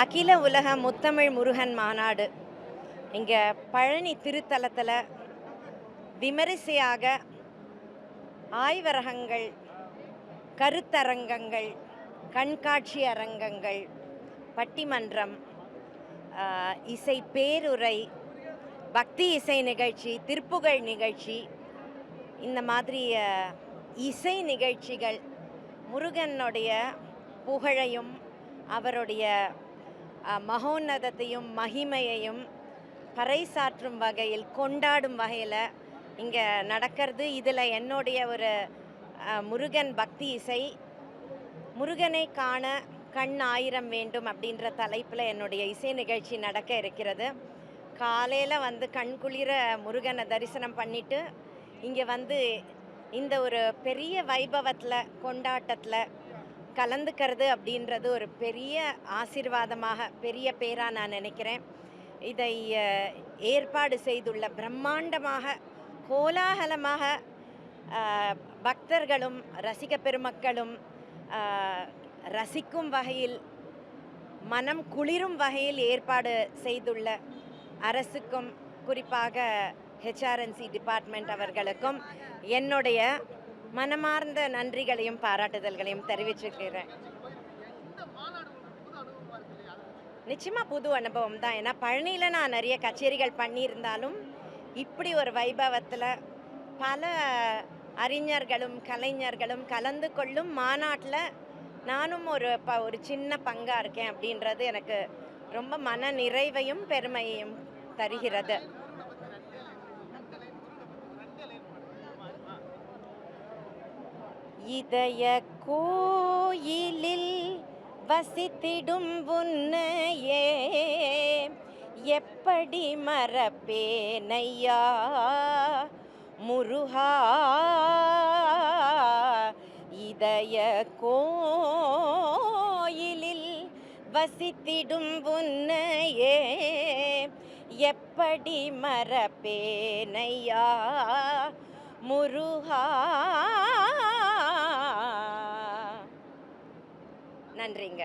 அகில உலக முத்தமிழ் முருகன் மாநாடு இங்கே பழனி திருத்தலத்தில் விமரிசையாக ஆய்வரகங்கள், கருத்தரங்கங்கள், கண்காட்சி அரங்கங்கள், பட்டிமன்றம், இசை பேருரை, பக்தி இசை நிகழ்ச்சி, திருப்புகழ் நிகழ்ச்சி, இந்த மாதிரி இசை நிகழ்ச்சிகள் முருகனுடைய புகழையும் அவருடைய மகோன்னதத்தையும் மகிமையையும் பறைசாற்றும் வகையில், கொண்டாடும் வகையில் இங்கே நடக்கிறது. இதில் என்னுடைய ஒரு முருகன் பக்தி இசை, முருகனை காண கண் ஆயிரம் வேண்டும் அப்படின்ற தலைப்பில் என்னுடைய இசை நிகழ்ச்சி நடக்க இருக்கிறது. காலையில் வந்து கண்குளிர முருகனை தரிசனம் பண்ணிவிட்டு இங்கே வந்து இந்த ஒரு பெரிய வைபவத்தில், கொண்டாட்டத்தில் கலந்துக்கிறது அப்படின்றது ஒரு பெரிய ஆசீர்வாதமாக, பெரிய பேராக நான் நினைக்கிறேன். இதை ஏற்பாடு செய்துள்ள பிரம்மாண்டமாக, கோலாகலமாக பக்தர்களும் ரசிக பெருமக்களும் ரசிக்கும் வகையில், மனம் குளிரும் வகையில் ஏற்பாடு செய்துள்ள அரசுக்கும், குறிப்பாக ஹெச்ஆர்என்சி டிபார்ட்மெண்ட் அவர்களுக்கும் என்னுடைய மனமார்ந்த நன்றிகளையும் பாராட்டுதல்களையும் தெரிவிச்சுக்கிறேன். நிச்சயமாக புது அனுபவம் தான். ஏன்னா பழனியில் நான் நிறைய கச்சேரிகள் பண்ணியிருந்தாலும் இப்படி ஒரு வைபவத்தில் பல அறிஞர்களும் கலைஞர்களும் கலந்து கொள்ளும் மாநாட்டில் நானும் ஒரு சின்ன பங்காக இருக்கேன் அப்படின்றது எனக்கு ரொம்ப மன நிறைவையும் பெருமையையும் தருகிறது. இதய கோயிலில் வசித்திடும் உன்னையே எப்படி மறப்பேனையா முருகா. இதய கோயிலில் வசித்திடும் உன்னையே எப்படி மறப்பேனையா முருகா. நன்றிங்க.